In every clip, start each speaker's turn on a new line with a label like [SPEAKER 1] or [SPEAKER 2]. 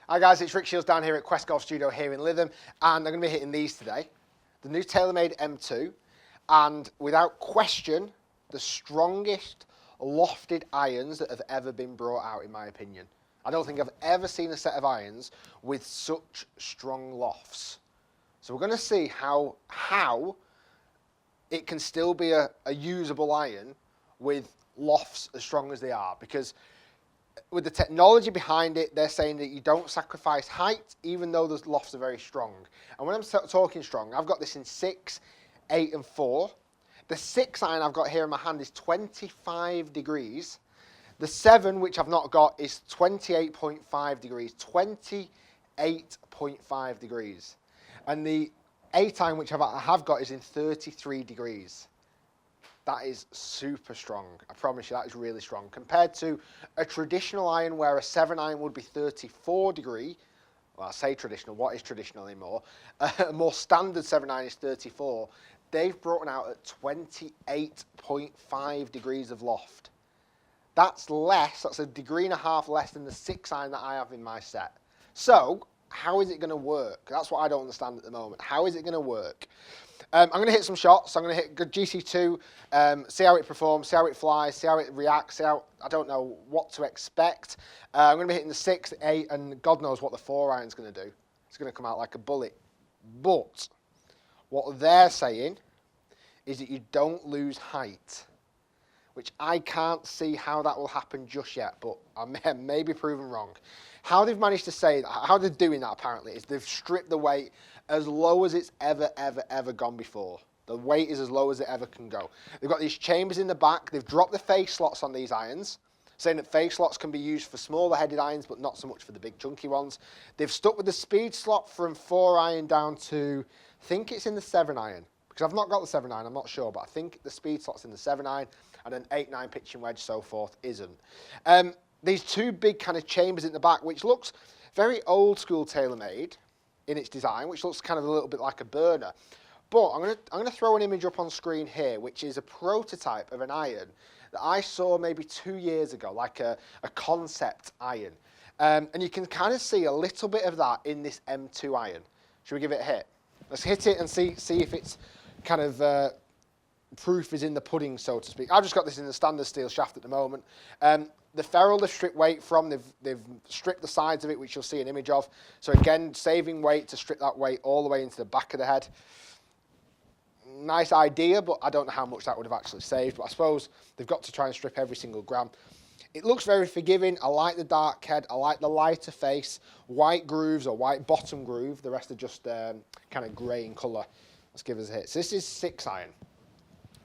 [SPEAKER 1] Hi guys, it's Rick Shiels down here at Quest Golf Studio here in Lytham, and I'm going to be hitting these today. The new TAYLORMADE M2, and without question, the strongest lofted irons that have ever been brought out, in my opinion. I don't think I've ever seen a set of irons with such strong lofts. So we're going to see how it can still be a usable iron with lofts as strong as they are, because with the technology behind it, they're saying that you don't sacrifice height, even though the lofts are very strong. And when I'm talking strong, I've got this in 6, 8 and 4. The 6 iron I've got here in my hand is 25 degrees. The 7, which I've not got, is 28.5 degrees. 28.5 degrees. And the 8 iron, which I have got, is in 33 degrees. That is super strong. I promise you, that is really strong. Compared to a traditional iron where a 7 iron would be 34 degree. Well, I say traditional, what is traditional anymore? A more standard 7 iron is 34. They've brought out at 28.5 degrees of loft. That's less, that's 1.5 degrees less than the 6 iron that I have in my set. So, how is it going to work? That's what I don't understand at the moment. How is it going to work? I'm going to hit some shots. I'm going to hit good GC2, see how it performs, see how it flies, see how it reacts, see how, I don't know what to expect. I'm going to be hitting the 6, 8, and God knows what the 4 iron's going to do. It's going to come out like a bullet. But what they're saying is that you don't lose height, which I can't see how that will happen just yet, but I may be proven wrong. How they've managed to say that, how they're doing that apparently, is they've stripped the weight as low as it's ever gone before. The weight is as low as it ever can go. They've got these chambers in the back. They've dropped the face slots on these irons, saying that face slots can be used for smaller headed irons, but not so much for the big chunky ones. They've stuck with the speed slot from 4 iron down to, I think it's in the 7 iron. Because I've not got the 7 iron, I'm not sure, but I think the speed slot's in the 7 iron, and an 8-9 pitching wedge, so forth, isn't. These 2 big kind of chambers in the back, which looks very old school TaylorMade in its design, which looks kind of a little bit like a burner. But I'm gonna throw an image up on screen here, which is a prototype of an iron that I saw maybe 2 years ago, like a concept iron. And you can kind of see a little bit of that in this M2 iron. Should we give it a hit? Let's hit it and see if it's kind of proof is in the pudding, so to speak. I've just got this in the standard steel shaft at the moment. The ferrule they've stripped weight from, they've stripped the sides of it, which you'll see an image of. So again, saving weight to strip that weight all the way into the back of the head. Nice idea, but I don't know how much that would have actually saved. But I suppose they've got to try and strip every single gram. It looks very forgiving. I like the dark head. I like the lighter face. White grooves or white bottom groove. The rest are just kind of grey in colour. Let's give us a hit. So this is 6 iron.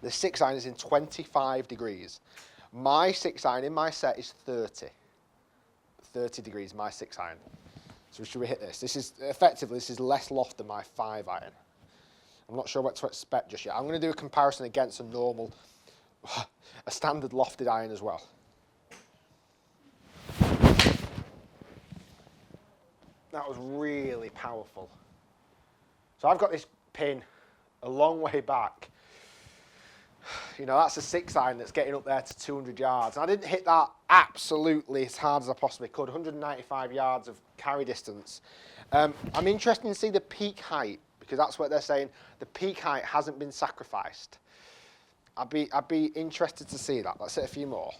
[SPEAKER 1] The 6 iron is in 25 degrees. My 6 iron in my set is 30. 30 degrees, my 6 iron. So should we hit this? This is effectively, this is less loft than my 5 iron. I'm not sure what to expect just yet. I'm going to do a comparison against a normal, a standard lofted iron as well. That was really powerful. So I've got this pin a long way back. You know, that's a 6 iron that's getting up there to 200 yards. And I didn't hit that absolutely as hard as I possibly could. 195 yards of carry distance. I'm interested to see the peak height, because that's what they're saying. The peak height hasn't been sacrificed. I'd be interested to see that. Let's hit a few more,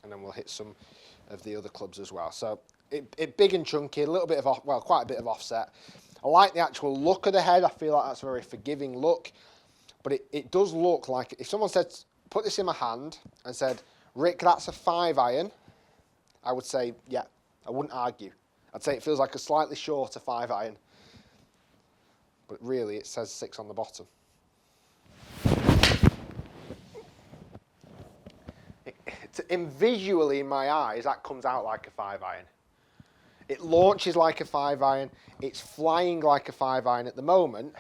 [SPEAKER 1] and then we'll hit some of the other clubs as well. So it big and chunky, a little bit of quite a bit of offset. I like the actual look of the head. I feel like that's a very forgiving look. But it does look like, if someone said, put this in my hand and said, Rick, that's a 5 iron, I would say, yeah, I wouldn't argue. I'd say it feels like a slightly shorter 5 iron. But really, it says 6 on the bottom. Visually, in my eyes, that comes out like a 5 iron. It launches like a 5 iron. It's flying like a 5 iron at the moment.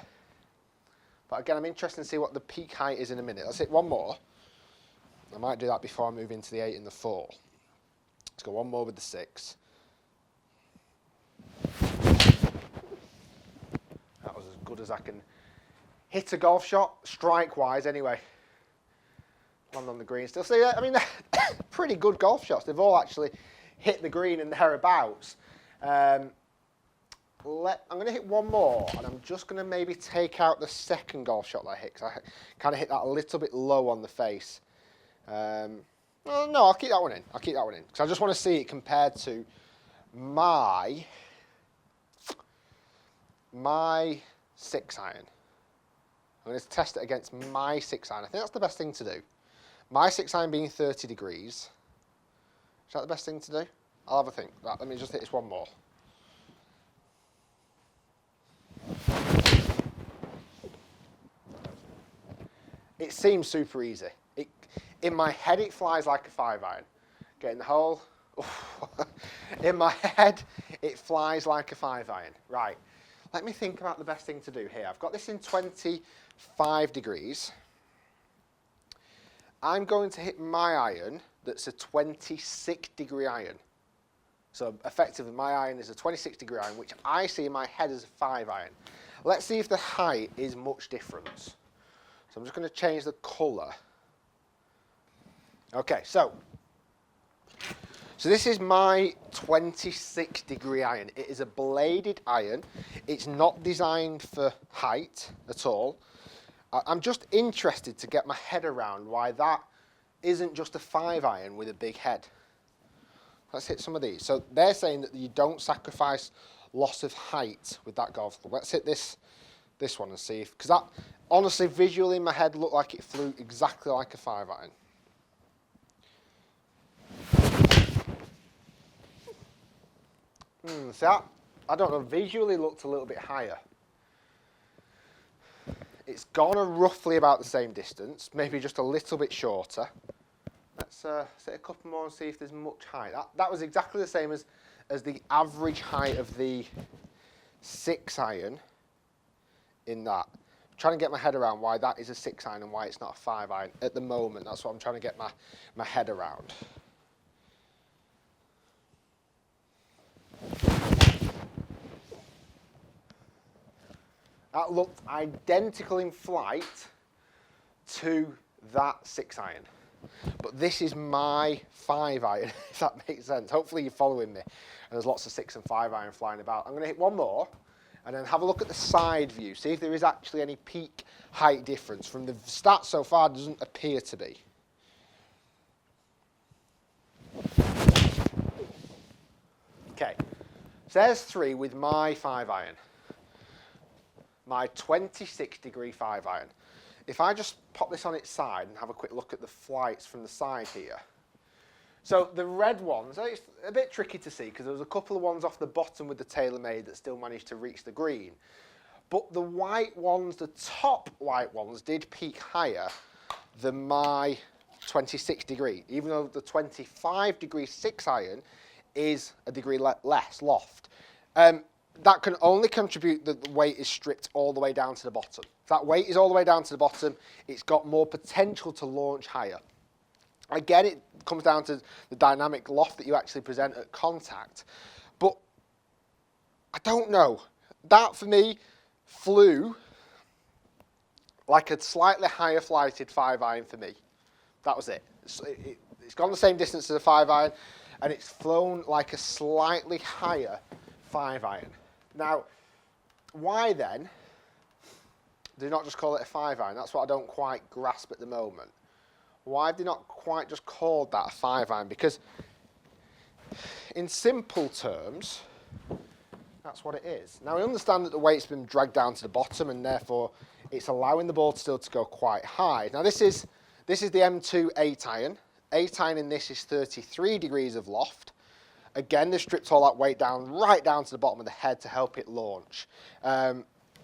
[SPEAKER 1] But again, I'm interested to see what the peak height is in a minute. Let's hit one more. I might do that before I move into the 8 and the 4. Let's go one more with the 6. That was as good as I can hit a golf shot, strike-wise anyway. Land on the green still. So yeah, I mean, they're pretty good golf shots. They've all actually hit the green and thereabouts. I'm going to hit one more, and I'm just going to maybe take out the second golf shot that I hit, because I kind of hit that a little bit low on the face. No, I'll keep that one in. I'll keep that one in, because I just want to see it compared to my 6-iron. I'm going to test it against my 6-iron. I think that's the best thing to do. My 6-iron being 30 degrees. Is that the best thing to do? I'll have a think. Right, let me just hit this one more. It seems super easy. In my head, it flies like a 5-iron. Get in the hole. In my head, it flies like a 5-iron. Right. Let me think about the best thing to do here. I've got this in 25 degrees. I'm going to hit my iron that's a 26-degree iron. So effectively, my iron is a 26-degree iron, which I see in my head as a 5-iron. Let's see if the height is much different. So I'm just going to change the colour. Okay, so this is my 26-degree iron. It is a bladed iron. It's not designed for height at all. I'm just interested to get my head around why that isn't just a 5-iron with a big head. Let's hit some of these. So they're saying that you don't sacrifice loss of height with that golf club. Let's hit this one and see if, because that honestly visually in my head looked like it flew exactly like a 5-iron. See that? I don't know, visually looked a little bit higher. It's gone roughly about the same distance, maybe just a little bit shorter. Let's hit a couple more and see if there's much height. That was exactly the same as the average height of the 6-iron in that. I'm trying to get my head around why that is a 6-iron and why it's not a 5-iron at the moment. That's what I'm trying to get my head around. That looked identical in flight to that 6-iron. But this is my 5-iron, if that makes sense. Hopefully you're following me. And there's lots of 6 and 5-iron flying about. I'm going to hit one more and then have a look at the side view. See if there is actually any peak height difference. From the stats so far, it doesn't appear to be. Okay, so there's 3 with my 5-iron. My 26-degree 5-iron. If I just pop this on its side and have a quick look at the flights from the side here. So the red ones, it's a bit tricky to see because there was a couple of ones off the bottom with the TaylorMade that still managed to reach the green. But the white ones, the top white ones, did peak higher than my 26-degree, even though the 25-degree 6-iron is a degree less, loft. That can only contribute that the weight is stripped all the way down to the bottom. If that weight is all the way down to the bottom, it's got more potential to launch higher. Again, it comes down to the dynamic loft that you actually present at contact. But I don't know. That, for me, flew like a slightly higher flighted 5-iron for me. That was it. It's gone the same distance as a 5-iron, and it's flown like a slightly higher 5-iron. Now, why then do not just call it a 5-iron? That's what I don't quite grasp at the moment. Why have they not quite just called that a 5-iron? Because in simple terms, that's what it is. Now, I understand that the weight's been dragged down to the bottom and therefore it's allowing the ball still to go quite high. Now, this is the M2 8-iron. 8-iron in this is 33 degrees of loft. Again, they've stripped all that weight down, right down to the bottom of the head to help it launch.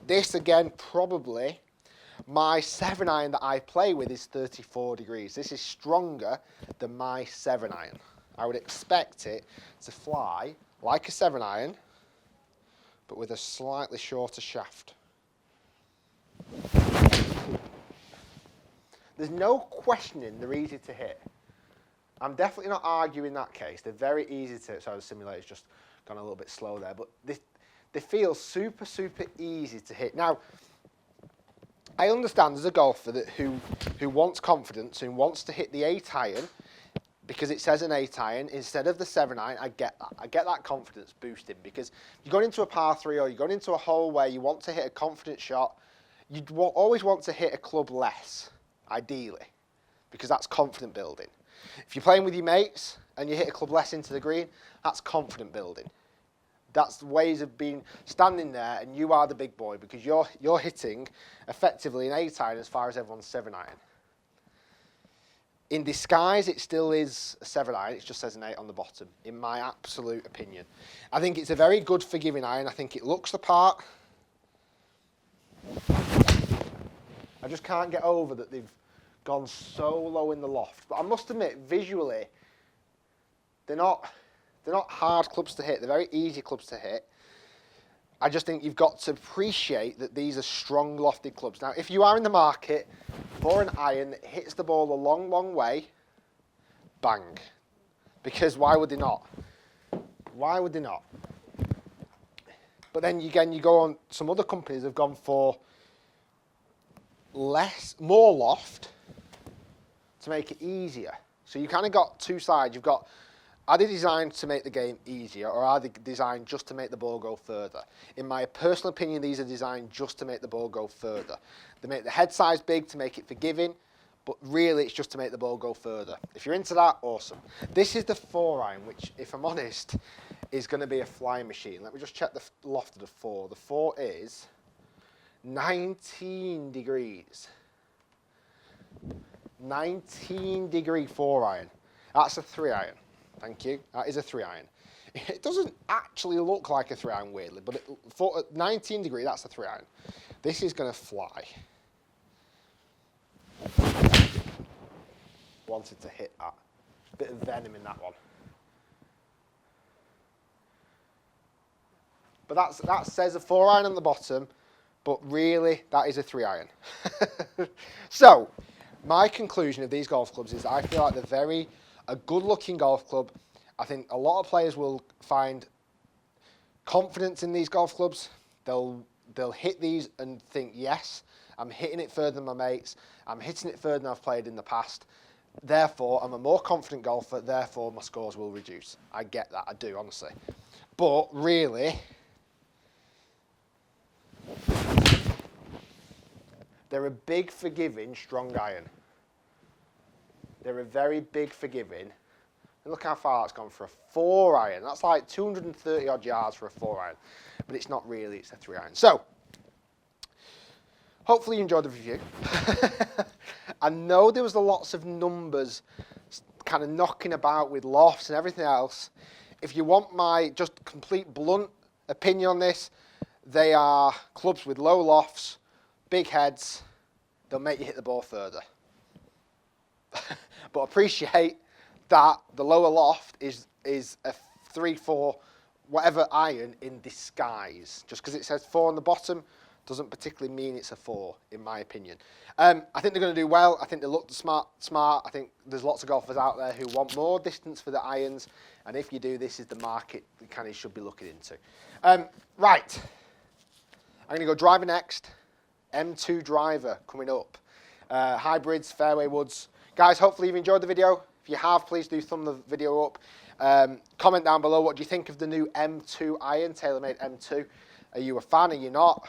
[SPEAKER 1] This, again, probably my 7-iron that I play with is 34 degrees. This is stronger than my 7-iron. I would expect it to fly like a 7-iron, but with a slightly shorter shaft. There's no questioning they're easy to hit. I'm definitely not arguing that case. They're very easy to hit. Sorry, the simulator's just gone a little bit slow there, but they feel super, super easy to hit. Now, I understand as a golfer that who wants confidence, who wants to hit the 8-iron because it says an 8 iron instead of the 7 iron. I get that. I get that confidence boosting, because you're going into a par 3 or you're going into a hole where you want to hit a confident shot. You'd always want to hit a club less, ideally, because that's confident building. If you're playing with your mates and you hit a club less into the green, that's confident building. That's ways of being standing there, and you are the big boy because you're hitting effectively an 8 iron as far as everyone's 7 iron. In disguise, it still is a 7 iron. It just says an 8 on the bottom, in my absolute opinion. I think it's a very good forgiving iron. I think it looks the part. I just can't get over that they've gone so low in the loft. But I must admit, visually, they're not hard clubs to hit. They're very easy clubs to hit. I just think you've got to appreciate that these are strong lofted clubs. Now, if you are in the market for an iron that hits the ball a long, long way, bang. Because why would they not? Why would they not? But then again, you go on, some other companies have gone for more loft to make it easier. So you kind of got two sides. You've got, are they designed to make the game easier, or are they designed just to make the ball go further? In my personal opinion, these are designed just to make the ball go further. They make the head size big to make it forgiving, but really it's just to make the ball go further. If you're into that, awesome. This is the 4 iron, which, if I'm honest, is going to be a flying machine. Let me just check the loft of the 4. The 4 is 19 degrees. 19 degree 4 iron. That's a 3 iron. Thank you. That is a 3 iron. It doesn't actually look like a 3 iron, weirdly, but for 19 degree, that's a 3 iron. This is going to fly. Wanted to hit that. A bit of venom in that one. But that says a 4 iron on the bottom, but really, that is a 3 iron. So, my conclusion of these golf clubs is I feel like they're a good-looking golf club. I think a lot of players will find confidence in these golf clubs. They'll hit these and think, yes, I'm hitting it further than my mates. I'm hitting it further than I've played in the past. Therefore, I'm a more confident golfer. Therefore, my scores will reduce. I get that. I do, honestly. But really, they're a big, forgiving, strong iron. They're a very big, forgiving. And look how far that's gone for a 4 iron. That's like 230 odd yards for a 4 iron. But it's not really, it's a 3 iron. So, hopefully you enjoyed the review. I know there was lots of numbers kind of knocking about with lofts and everything else. If you want my just complete blunt opinion on this, they are clubs with low lofts, big heads. They'll make you hit the ball further. But appreciate that the lower loft is a 3, 4, whatever iron in disguise. Just because it says 4 on the bottom doesn't particularly mean it's a 4, in my opinion. I think they're going to do well. I think they look smart. I think there's lots of golfers out there who want more distance for the irons. And if you do, this is the market you kind of should be looking into. Right. I'm going to go driver next. M2 driver coming up. Hybrids, fairway woods. Guys, hopefully you've enjoyed the video. If you have, please do thumb the video up. Comment down below, what do you think of the new M2 iron, TaylorMade M2? Are you a fan? Are you not?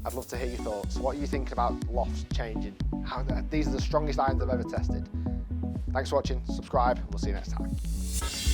[SPEAKER 1] I'd love to hear your thoughts. What do you think about lofts changing? These are the strongest irons I've ever tested. Thanks for watching. Subscribe. We'll see you next time.